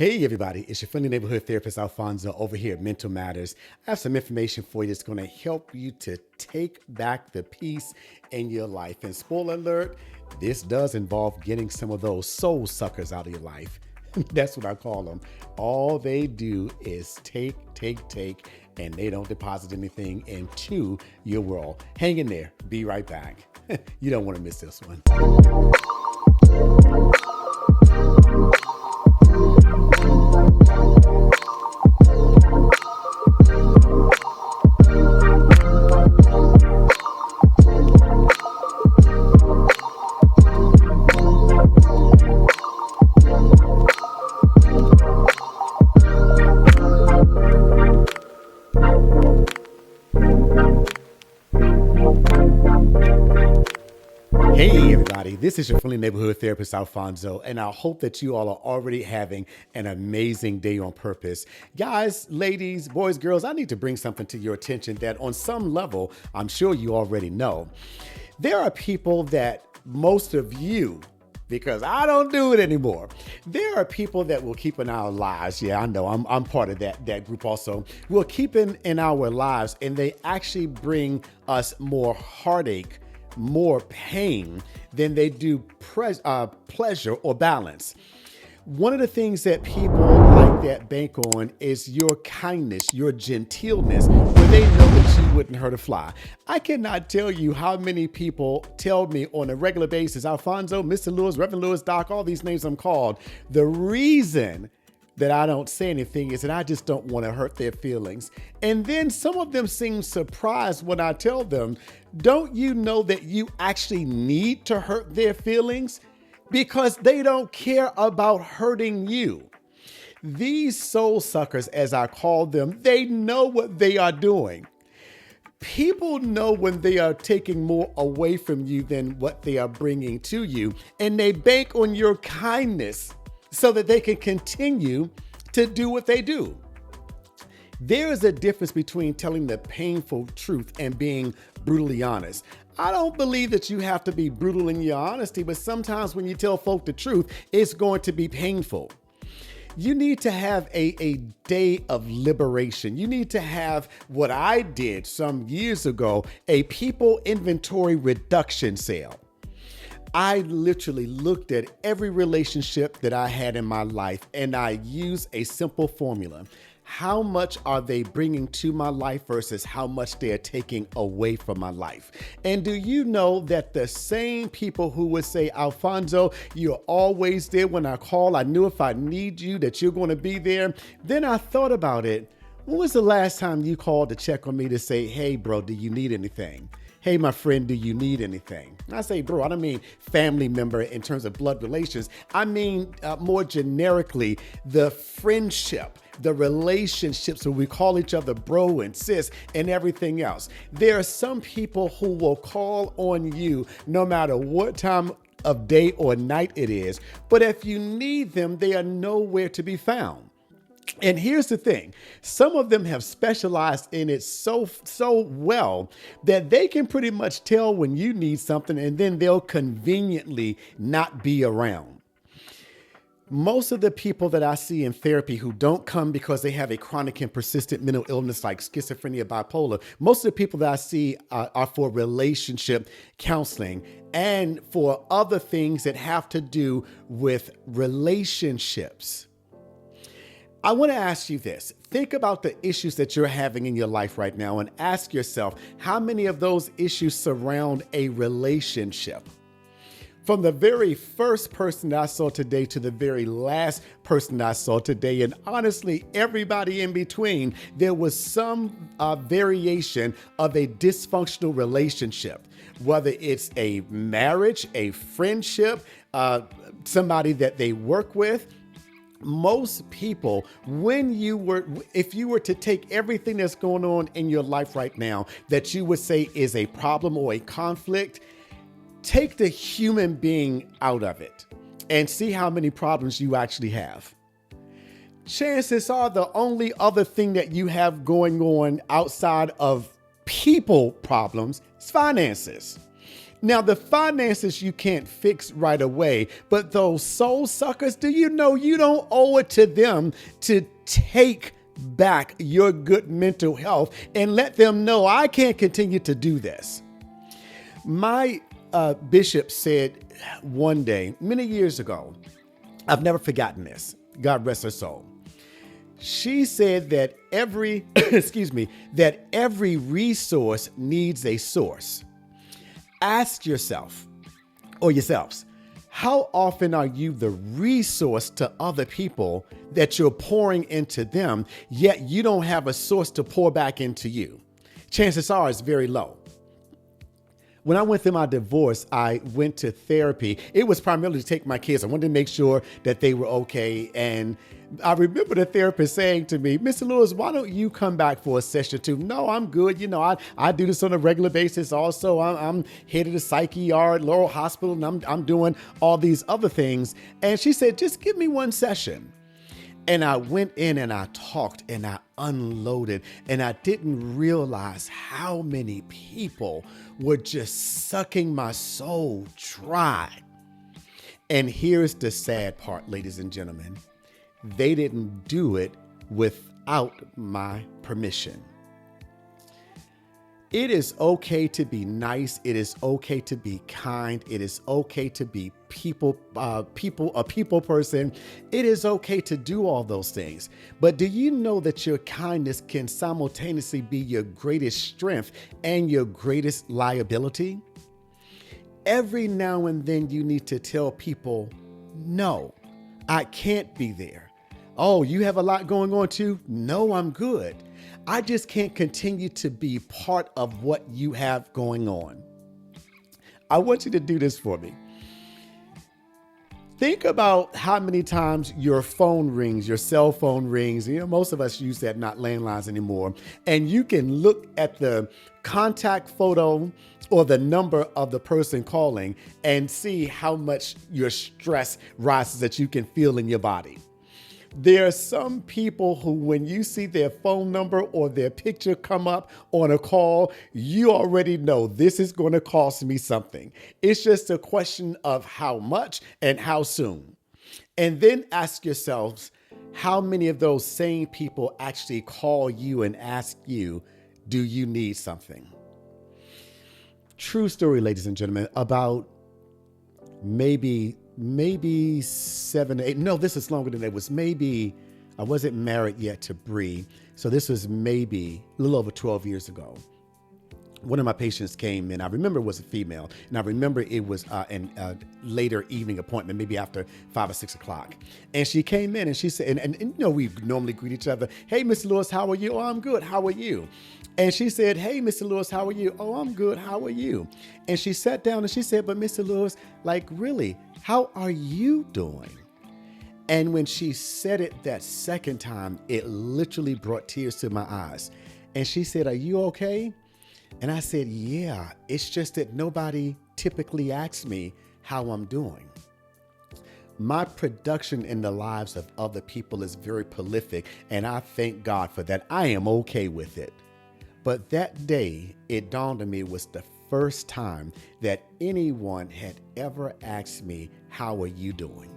Hey everybody, it's your friendly neighborhood therapist Alfonso over here at Mental Matters. I have some information for you that's going to help you to take back the peace in your life. And spoiler alert, this does involve getting some of those soul suckers out of your life. That's what I call them. All they do is take, and they don't deposit anything into your world. Hang in there. Be right back. You don't want to miss this one. Hey everybody, this is your friendly neighborhood therapist Alfonso, and I hope that you all are already having an amazing day on purpose. Guys, ladies, boys, girls, I need to bring something to your attention that on some level, I'm sure you already know. There are people that most of you, because I don't do it anymore. There are people that will keep in our lives. Yeah, I know, I'm part of that group also. Will keep in our lives, and they actually bring us more heartache, more pain than they do pleasure or balance. One of the things that people like that bank on is your kindness, your gentleness, where they know that you wouldn't hurt a fly. I cannot tell you how many people tell me on a regular basis, Alfonso, Mr. Lewis, Reverend Lewis, Doc, all these names I'm called. The reason that I don't say anything is that I just don't want to hurt their feelings. And then some of them seem surprised when I tell them, don't you know that you actually need to hurt their feelings? Because they don't care about hurting you. These soul suckers, as I call them, they know what they are doing. People know when they are taking more away from you than what they are bringing to you, and they bank on your kindness so that they can continue to do what they do. There is a difference between telling the painful truth and being brutally honest. I don't believe that you have to be brutal in your honesty, but sometimes when you tell folk the truth, it's going to be painful. You need to have a day of liberation. You need to have what I did some years ago, a people inventory reduction sale. I literally looked at every relationship that I had in my life, and I used a simple formula. How much are they bringing to my life versus how much they are taking away from my life? And do you know that the same people who would say, Alfonso, you're always there when I call. I knew if I need you that you're going to be there. Then I thought about it. When was the last time you called to check on me to say, hey, bro, do you need anything? Hey, my friend, do you need anything? And I say, bro, I don't mean family member in terms of blood relations. I mean more generically, the friendship, the relationships where we call each other bro and sis and everything else. There are some people who will call on you no matter what time of day or night it is. But if you need them, they are nowhere to be found. And here's the thing. Some of them have specialized in it so well that they can pretty much tell when you need something, and then they'll conveniently not be around. Most of the people that I see in therapy who don't come because they have a chronic and persistent mental illness like schizophrenia, bipolar, most of the people that I see are for relationship counseling and for other things that have to do with relationships. I want to ask you this. Think about the issues that you're having in your life right now and ask yourself, how many of those issues surround a relationship? From the very first person that I saw today to the very last person that I saw today, and honestly, everybody in between, there was some variation of a dysfunctional relationship, whether it's a marriage, a friendship, somebody that they work with. Most people, if you were to take everything that's going on in your life right now that you would say is a problem or a conflict, take the human being out of it and see how many problems you actually have. Chances are the only other thing that you have going on outside of people problems is finances. Now, the finances you can't fix right away, but those soul suckers, do you know you don't owe it to them to take back your good mental health and let them know I can't continue to do this? My bishop said one day, many years ago, I've never forgotten this, God rest her soul. She said that every, that every resource needs a source. Ask yourself or yourselves, how often are you the resource to other people that you're pouring into them, yet you don't have a source to pour back into you? Chances are it's very low. When I went through my divorce, I went to therapy. It was primarily to take my kids. I wanted to make sure that they were okay. And I remember the therapist saying to me, Mr. Lewis, why don't you come back for a session or two? No, I'm good. You know, I do this on a regular basis. Also, I'm head of the psyche yard, Laurel Hospital, and I'm doing all these other things. And she said, just give me one session. And I went in and I talked and I unloaded, and I didn't realize how many people were just sucking my soul dry. And here's the sad part, ladies and gentlemen. They didn't do it without my permission. It is okay to be nice. It is okay to be kind. It is okay to be a people person. It is okay to do all those things. But do you know that your kindness can simultaneously be your greatest strength and your greatest liability? Every now and then you need to tell people, no, I can't be there. Oh, you have a lot going on too? No, I'm good. I just can't continue to be part of what you have going on. I want you to do this for me. Think about how many times your phone rings, your cell phone rings. You know, most of us use that, not landlines anymore. And you can look at the contact photo or the number of the person calling and see how much your stress rises that you can feel in your body. There are some people who, when you see their phone number or their picture come up on a call, you already know this is going to cost me something. It's just a question of how much and how soon. And then ask yourselves, how many of those same people actually call you and ask you, do you need something? True story, ladies and gentlemen, about maybe 7 or 8. No, this is longer than that. I wasn't married yet to Bree. So this was maybe a little over 12 years ago. One of my patients came in. I remember it was a female, and I remember it was a later evening appointment, maybe after 5 or 6 o'clock. And she came in and she said, and you know, we normally greet each other. Hey, Mr. Lewis, how are you? Oh, I'm good. How are you? And she said, hey, Mr. Lewis, how are you? Oh, I'm good. How are you? And she sat down and she said, but Mr. Lewis, like, really, how are you doing? And when she said it that second time, it literally brought tears to my eyes. And she said, are you okay? And I said, yeah, it's just that nobody typically asks me how I'm doing. My production in the lives of other people is very prolific, and I thank God for that. I am okay with it. But that day, it dawned on me it was the first time that anyone had ever asked me, how are you doing?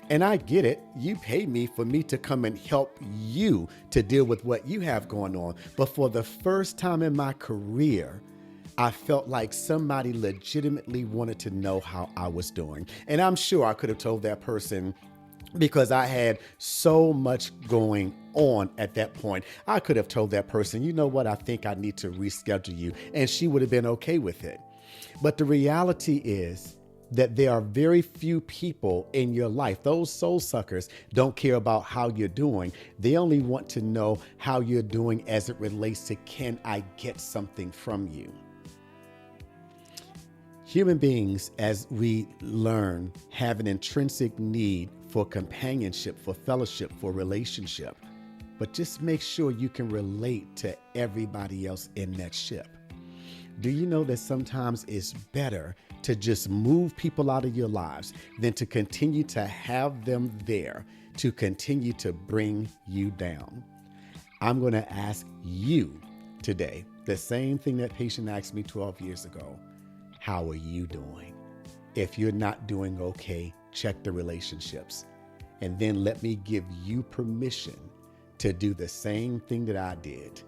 And I get it. You pay me for me to come and help you to deal with what you have going on. But for the first time in my career, I felt like somebody legitimately wanted to know how I was doing. And I'm sure I could have told that person, because I had so much going on at that point. I could have told that person, you know what, I think I need to reschedule you. And she would have been okay with it. But the reality is that there are very few people in your life. Those soul suckers don't care about how you're doing. They only want to know how you're doing as it relates to, can I get something from you? Human beings, as we learn, have an intrinsic need for companionship, for fellowship, for relationship. But just make sure you can relate to everybody else in that ship. Do you know that sometimes it's better to just move people out of your lives than to continue to have them there to continue to bring you down? I'm going to ask you today the same thing that patient asked me 12 years ago. How are you doing? If you're not doing okay, check the relationships. And then let me give you permission to do the same thing that I did.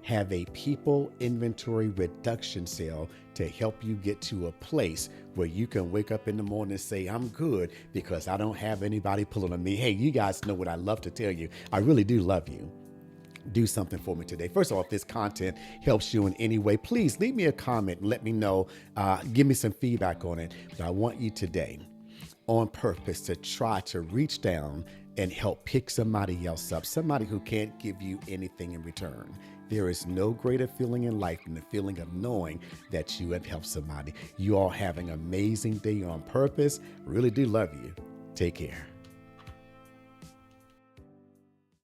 Have a people inventory reduction sale to help you get to a place where you can wake up in the morning and say, I'm good because I don't have anybody pulling on me. Hey, you guys know what I love to tell you. I really do love you. Do something for me today. First of all, if this content helps you in any way, please leave me a comment and let me know. Give me some feedback on it. But I want you today, on purpose, to try to reach down and help pick somebody else up, somebody who can't give you anything in return. There is no greater feeling in life than the feeling of knowing that you have helped somebody. You all have an amazing day on purpose. Really do love you. Take care.